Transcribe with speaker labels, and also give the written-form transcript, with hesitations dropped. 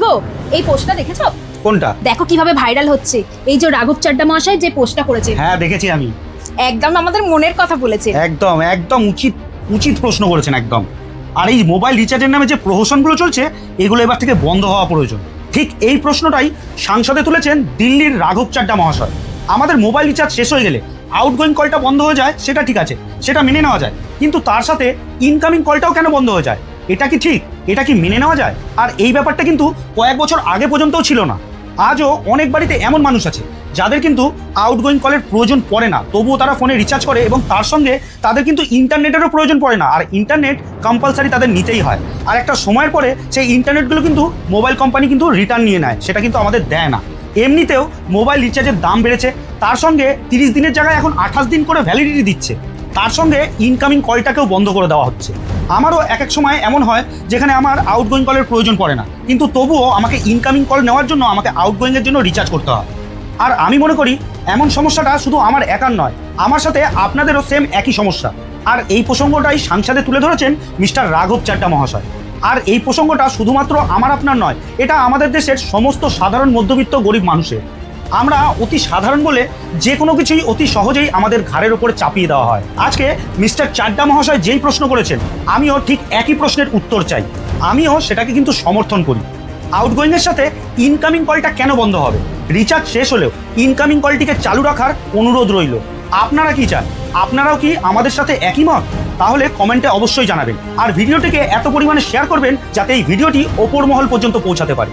Speaker 1: গো, এই পোস্টটা দেখেছো?
Speaker 2: কোনটা?
Speaker 1: দেখো কিভাবে ভাইরাল হচ্ছে। এই যে রাঘব চাড্ডা মহাশয় যে পোস্টটা করেছে,
Speaker 2: হ্যাঁ দেখেছি আমি।
Speaker 1: একদম আমাদের মনের কথা বলেছে।
Speaker 2: একদম একদম উচিত উচিত প্রশ্ন করেছেন একদম। আর এই মোবাইল রিচার্জের নামে যে প্রহসনগুলো চলছে, এগুলো এবার থেকে বন্ধ হওয়া প্রয়োজন। ঠিক এই প্রশ্নটাই সাংসদে তুলেছেন দিল্লির রাঘব চাড্ডা মহাশয়। আমাদের মোবাইল রিচার্জ শেষ হয়ে গেলে আউটগোয়িং কলটা বন্ধ হয়ে যায়, সেটা ঠিক আছে, সেটা মেনে নেওয়া যায়, কিন্তু তার সাথে ইনকামিং কলটাও কেন বন্ধ হয়ে যায়? এটা কি ঠিক? এটা কি মেনে নেওয়া যায়? আর এই ব্যাপারটা কিন্তু কয়েক বছর আগে পর্যন্তও ছিল না। আজও অনেক বাড়িতে এমন মানুষ আছে যাদের কিন্তু আউটগোয়িং কলের প্রয়োজন পড়ে না, তবুও তারা ফোনে রিচার্জ করে এবং তার সঙ্গে তাদের কিন্তু ইন্টারনেটেরও প্রয়োজন পড়ে না। আর ইন্টারনেট কম্পালসারি তাদের নিতেই হয়। আর একটা সময়ের পরে সেই ইন্টারনেটগুলো কিন্তু মোবাইল কোম্পানি কিন্তু রিটার্ন নিয়ে নেয়, সেটা কিন্তু আমাদের দেয় না। এমনিতেও মোবাইল রিচার্জের দাম বেড়েছে, তার সঙ্গে 30 দিনের জায়গায় এখন 28 দিন করে ভ্যালিডিটি দিচ্ছে, তার সঙ্গে ইনকামিং কলটাকেও বন্ধ করে দেওয়া হচ্ছে। আমারও এক এক সময় এমন হয় যেখানে আমার আউটগোয়িং কলের প্রয়োজন পড়ে না, কিন্তু তবুও আমাকে ইনকামিং কল নেওয়ার জন্য আমাকে আউটগোয়িংয়ের জন্য রিচার্জ করতে হয়। আর আমি মনে করি এমন সমস্যাটা শুধু আমার একার নয়, আমার সাথে আপনাদেরও সেম একই সমস্যা। আর এই প্রসঙ্গটাই সাংসদে তুলে ধরেছেন মিস্টার রাঘব চাড্ডা মহাশয়। আর এই প্রসঙ্গটা শুধুমাত্র আমার আপনার নয়, এটা আমাদের দেশের সমস্ত সাধারণ মধ্যবিত্ত গরিব মানুষের। আমরা অতি সাধারণ বলে যে কোনো কিছুই অতি সহজেই আমাদের ঘাড়ের ওপরে চাপিয়ে দেওয়া হয়। আজকে মিস্টার চাড্ডা মহাশয় যেই প্রশ্ন করেছেন, আমিও ঠিক একই প্রশ্নের উত্তর চাই। আমিও সেটাকে কিন্তু সমর্থন করি। আউটগোয়িংয়ের সাথে ইনকামিং কলটা কেন বন্ধ হবে? রিচার্জ শেষ হলেও ইনকামিং কলটিকে চালু রাখার অনুরোধ রইল। আপনারা কি চান? আপনারাও কি আমাদের সাথে একই মত? তাহলে কমেন্টে অবশ্যই জানাবেন। আর ভিডিওটিকে এত পরিমাণে শেয়ার করবেন যাতে এই ভিডিওটি ওপর মহল পর্যন্ত পৌঁছাতে পারে।